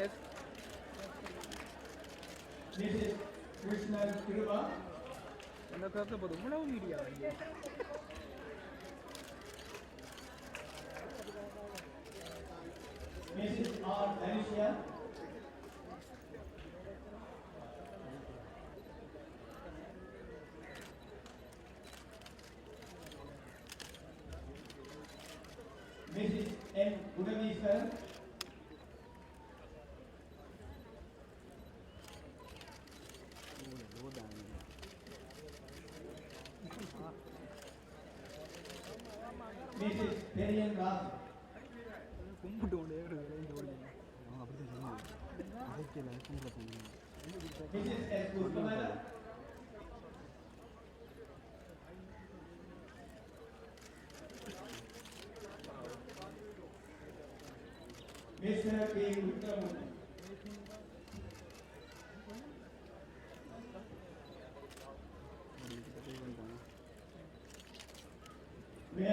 Yes. Mrs. Krishna Kiruba. Anda kata apa tu? Mana video lagi? Mrs. R. Alicia. Mrs. M. Udavishwar. Mrs. Perian Raj. Mrs. S. Pushpamala. Mr. P. Uttamurthy. May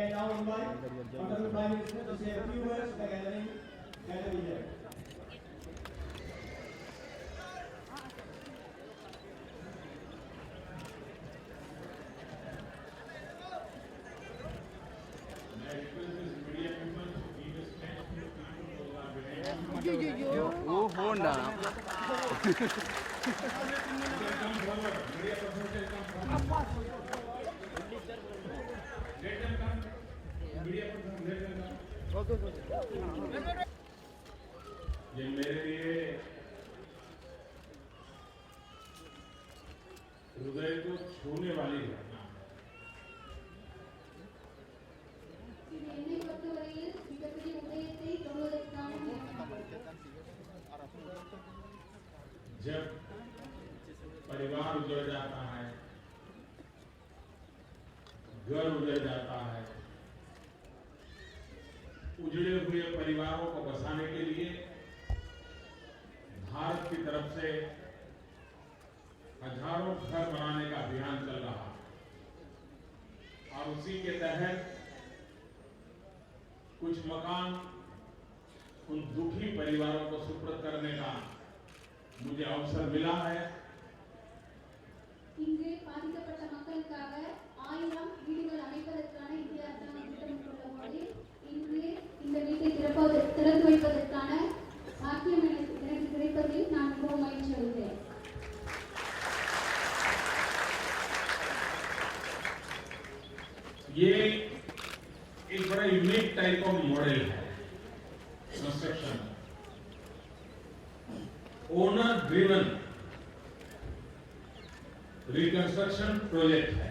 I now invite Honorable Prime Minister to say a few words to the gathering here. Oh, Honda. ये मेरे लिए हृदय को छूने वाली घटना है। जब परिवार उजड़ जाता है, घर उजड़ जाता है, उजड़े हुए परिवारों को बसाने के लिए भारत की तरफ से हजारों घर बनाने का अभियान चल रहा है और उसी के तहत कुछ मकान उन दुखी परिवारों को सुपुर्द करने का मुझे अवसर मिला है। இங்கே பாதிக்கப்பட்ட மக்களுக்காக 1000 வீடுகள் அமைப்பதற்கான இந்திய அரசாங்கம் திட்டமிட்டுள்ளபோது இன்று இந்த வீட்டை திறந்து வைப்பதற்கான பாக்கியம் எனக்கு கிடைப்பதில் நான் மிகவும் மகிழ்ச்சி அடைகிறேன். ये एक बड़ा यूनिक टाइप ऑफ मॉडल है construction, owner driven reconstruction project है।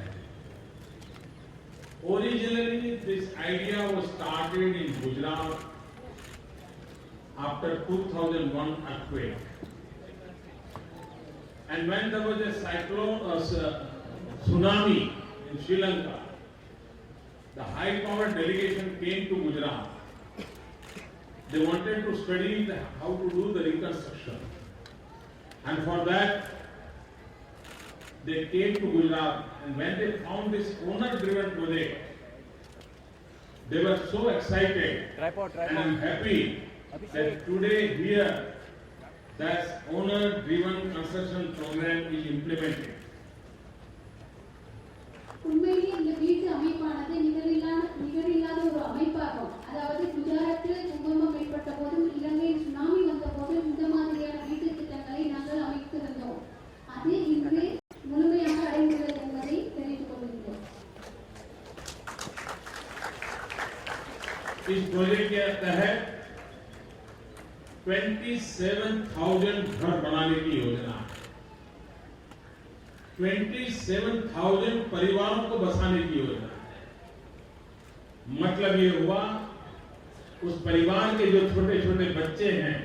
Originally this idea was started in Gujarat after 2001 earthquake, and when there was a cyclone or tsunami in Sri Lanka, the high power delegation came to Gujarat. They wanted to study how to do the reconstruction, and for that they came to Gujarat, and when they found this owner-driven project, they were so excited. And I'm happy that today here that owner-driven construction program is implemented. உண்மையிலேயே இந்த வீட்டு அமைப்பானது நிகரில்லாத ஒரு அமைப்பாகும். அதாவது குஜராத்தில் பூகம்பம் ஏற்பட்ட போதும் இலங்கையில் சுனாமி வந்த போதும் இந்த மாதிரியான வீட்டு திட்டங்களை நாங்கள் அமைத்திருந்தோம். அது இன்று முழுமையாக அடைந்துள்ளது என்பதை தெரிவித்துக் கொள்கிறேன். इस प्रोजेक्ट के तहत 27,000 घर बनाने की योजना है। 27,000 परिवारों को बसाने की योजना है। मतलब ये हुआ उस परिवार के जो छोटे छोटे बच्चे हैं,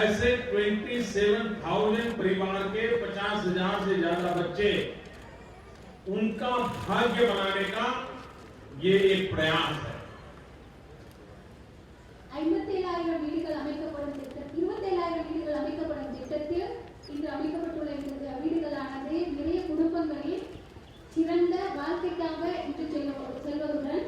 ऐसे 27,000 परिवार के 50,000 से ज्यादा बच्चे, उनका भाग्य बनाने का ये एक प्रयास है। 57,000 வீடுகள் அமைக்கப்படும் திட்டம் 27,000 வீடுகள் அமைக்கப்படும் திட்டத்தில் இன்று அமைக்கப்பட்டுள்ள இந்த வீடுகளானது நிறைய குடும்பங்களில் சிறந்த வாழ்க்கைக்காக இன்று செல்வதுடன்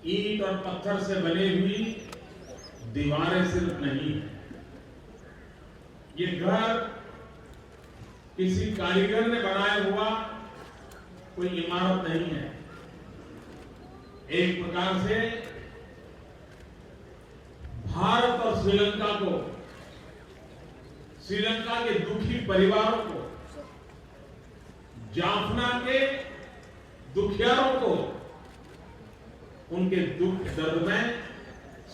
ईंट और पत्थर से बनी हुई दीवारें सिर्फ नहीं है, ये घर किसी कारीगर ने बनाया हुआ कोई इमारत नहीं है। एक प्रकार से भारत और श्रीलंका को, श्रीलंका के दुखी परिवारों को, जाफना के दुखियारों को उनके दुख दर्द में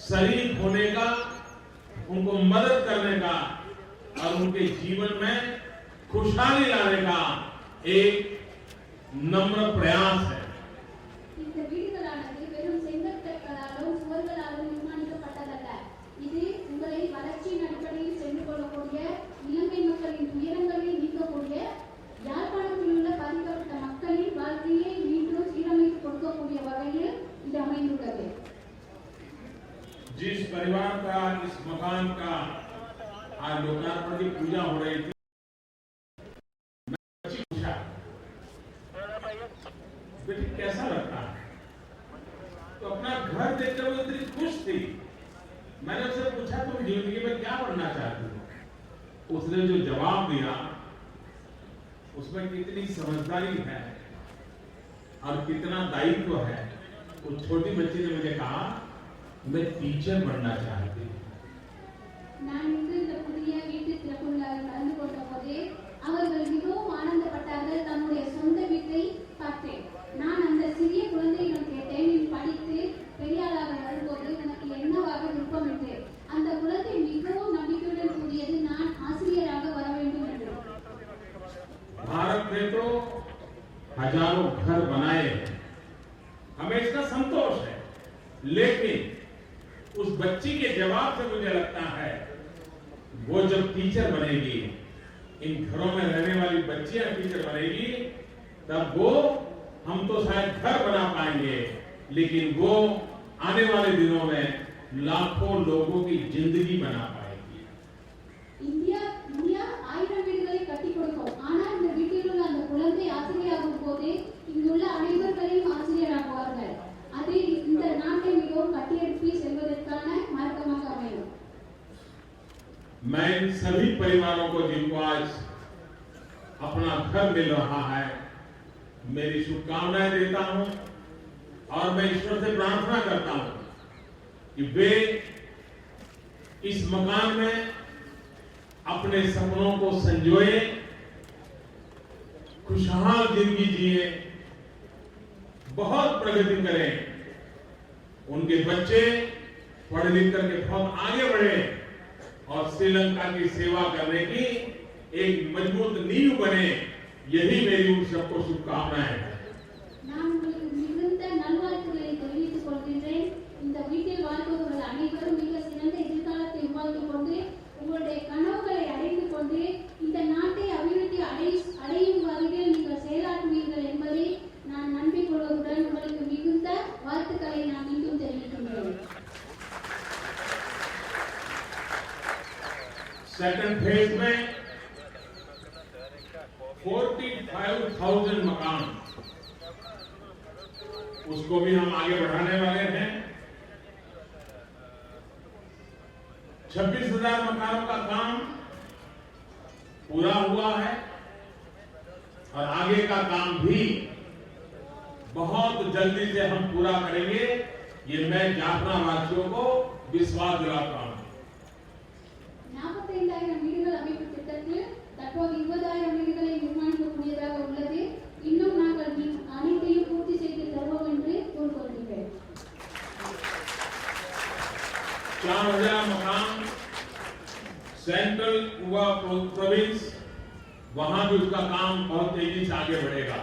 शरीक होने का, उनको मदद करने का और उनके जीवन में खुशहाली लाने का एक नम्र प्रयास है। இந்த வீடுகளானது வெறும் செங்கற்களாலும் சுவர்களாலும் நிர்மாணிக்கப்பட்டதல்ல. இது உங்களை வளர்ச்சியின் அடிப்படையில் சென்று கொள்ளக்கூடிய, இலங்கை மக்களின் துயரங்களை நீக்கக்கூடிய, யாழ்ப்பாணத்தில் உள்ள பாதிக்கப்பட்ட மக்களின் வாழ்க்கையை மீண்டும் சீரமைத்து கொடுக்கக்கூடிய வகையில் இது அமைந்துள்ளது. जिस परिवार का इस मकान का आज लोकार्पण की पूजा हो रही थी, मैं पूछा बेटी कैसा लगता है, तो अपना घर देखकर वो इतनी खुश थी। मैंने उससे पूछा तुम जिंदगी में क्या बनना चाहती हो? उसने जो जवाब दिया उसमें कितनी समझदारी है और कितना दायित्व है। वो छोटी बच्ची ने मुझे कहा मैं टीचर बनना चाहती हूँ। நான் இன்று இந்த புதிய வீட்டு திறப்பு விழாவில் கலந்து கொண்ட போது அவர்கள் மிகவும் ஆனந்தப்பட்டார்கள். தன்னுடைய சொந்த வீட்டை பார்த்தேன். நான் அந்த சிறிய குழந்தையிடம் கேட்டேன், நீ படித்து பெரியாளாக வரும்போது உனக்கு என்னவாக விருப்பம் என்று. அந்த குழந்தை மிகவும் நம்பிக்கையுடன் கூறியது, நான் ஆசிரியராக வர வேண்டும் என்று. भारत ने तो हजारों घर बनाए हैं, हमें इसका संतोष है, लेकिन उस बच्ची के जवाब से मुझे लगता है वो जब टीचर बनेगी, इन घरों में रहने वाली बच्चियां टीचर बनेगी, तब वो, हम तो शायद घर बना पाएंगे, लेकिन वो आने वाले दिनों में लाखों लोगों की जिंदगी बना पाएगी। இந்தியா 1000 வீடுகளை கட்டிக் கொடுக்கும். ஆனால் இந்த வீட்டில் உள்ள அந்த குழந்தை ஆசிரியராகும் போது இங்குள்ள அனைவர்களையும் ஆசிரியராகுவார்கள். அது இந்த நாட்டை மிகவும் கட்டியெழுப்பி செல்வதற்கான மார்க்கமாக அமையும். मैं इन सभी परिवारों को जिनको आज अपना घर मिल रहा है, मेरी शुभकामनाएं देता हूं और मैं ईश्वर से प्रार्थना करता हूं कि वे इस मकान में अपने सपनों को संजोए, खुशहाल जिंदगी जिए, बहुत प्रगति करें, उनके बच्चे पढ़ लिख करके बहुत आगे बढ़े और श्रीलंका की सेवा करने की एक मजबूत नींव बने। यही मेरी उन सबको शुभकामनाएं हैं। நான் உங்களுக்கு மிகுந்த நல்வாழ்த்துக்களை தெரிவித்துக் கொள்கின்றேன். இந்த வீட்டில் வாழ்பவர்கள் அனைவரும் மிக சிறந்த எதிர்காலத்தை உருவாக்கிக் கொண்டு உங்களுடைய கனவுகளை அடைந்து கொண்டு இந்த நாட்டை அபிவிருத்தி அடையும் வகையில் நீங்கள் செயலாற்றுவீர்கள் என்பதை நான் நம்பிக் கொள்வதுடன் உங்களுக்கு மிகுந்த வாழ்த்துக்களை நான் மீண்டும் தெரிவிக்கின்றேன். सेकंड फेज में 45,000 मकान, उसको भी हम आगे बढ़ाने वाले हैं। 26,000 मकानों का काम पूरा हुआ है और आगे का काम भी बहुत जल्दी से हम पूरा करेंगे, ये मैं जाफना वासियों को विश्वास दिलाता हूं। 45,000 வீடுகள் அமைப்பு திட்டத்தில் தற்போது 20,000 வீடுகளை நிர்மாணிக்கக்கூடியதாக உள்ளது. இன்னும் நாங்கள் அனைத்தையும் பூர்த்தி செய்து தருவோம் என்று கூறிக்கொள்கிறேன். 4,000 मकान सेंट्रल हुआ प्रोविंस, वहां भी उसका काम बहुत तेजी से आगे बढ़ेगा।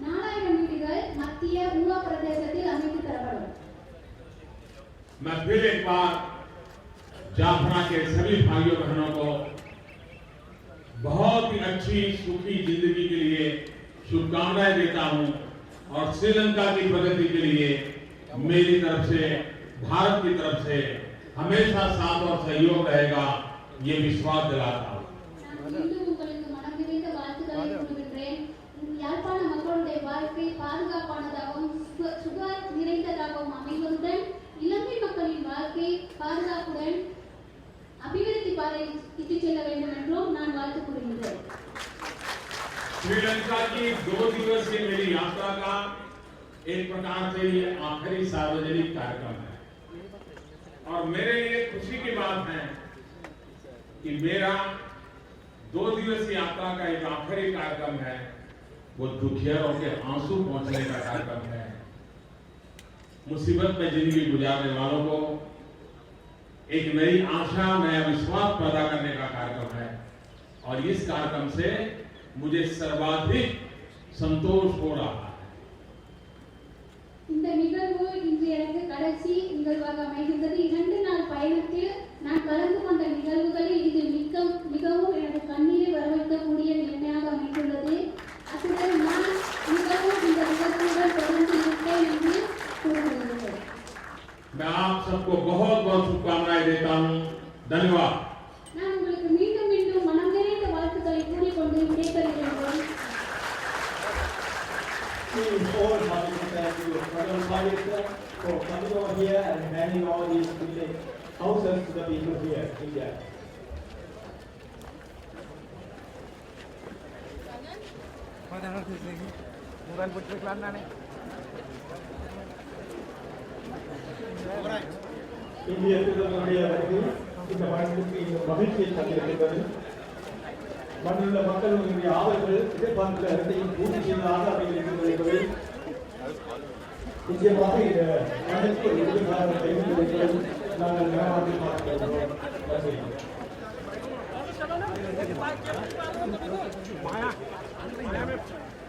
4,000 வீடுகள் மத்திய ஊவா பிரதேசத்தில் அமைத்து தரப்படும். मैं फिर एक बार जाफना के सभी भाइयों बहनों को बहुत ही अच्छी सुखी जिंदगी के लिए शुभकामनाएं देता हूं और श्रीलंका की प्रगति के लिए मेरी तरफ से, भारत की तरफ से हमेशा साथ और सहयोग रहेगा, ये विश्वास दिलाता हूं। நான் மீண்டும் உங்களுக்கு மனம் நிறைந்த வாழ்த்துக்களை கூறுகின்றேன். யாழ்ப்பாண மக்களுடைய அனைவருடன் இலங்கை மக்களின் வாழ்க்கை பாதுகாப்புடன் அபிவிருத்தி பாதையில் இட்டுச் செல்ல வேண்டும் என்றும் நான் வாழ்த்து கூறுகின்றேன். श्रीलंका की 2 दिवसीय मेरी यात्रा का एक प्रकार से ये आखिरी सार्वजनिक कार्यक्रम है और मेरे लिए खुशी की बात है कि मेरा 2 दिवसीय यात्रा का एक आखिरी कार्यक्रम है वो दुखियारों के आंसू पहुंचने का कार्यक्रम है, मुसीबत में जिंदगी गुजारने वालों को एक नई आशा नया विश्वास पैदा करने का कार्यक्रम है और इस कार्यक्रम से मुझे सर्वाधिक संतोष हो रहा है. இந்த நிகழ்வு இன்று எனக்கு கடைசி நிகழ்வாக அமைகின்றது. 2 நாள் பயணத்தில் நான் கலந்து கொண்ட நிகழ்வுகளில் இது மிகவும் எனது கண்ணீரை வரவைக்கக்கூடிய நிலைமையாக அமைந்துள்ளது. அத்துடன் நான் மிகவும் இந்த நிகழ்வுடன் தொடர்ந்து இருப்பேன் என்று கூறுகிறேன். मैं आप सबको बहुत बहुत शुभकामनाएं देता हूं. धन्यवाद. நான் உங்களுக்கு மீண்டும் மீண்டும் மனம் நிறைந்த வாழ்த்துக்களை கூறிக்கொண்டு விடைபெறுகிறேன். We all have to thank you, Madam Prime Minister, for coming over here and handing all these houses to the people here in India. Bukan putri Kelana nih. இந்திய பிரதமருடைய வருகை இந்த வழக்குக்கு மகிழ்ச்சியை தந்திருக்கிறது. மண்ணுள்ள மக்களுடைய ஆவல்கள் எதிர்பார்ப்புகள் அனைத்தையும் பூர்த்தி செய்வதாக அமைந்திருக்கிறது என்பதை நிச்சயமாக இந்த மண்ணுக்கு ஒரு எதிர்காலம் தெரிவித்திருக்கிறது. நாங்கள் நிலமாற்றி பார்க்கிறோம். நன்றி.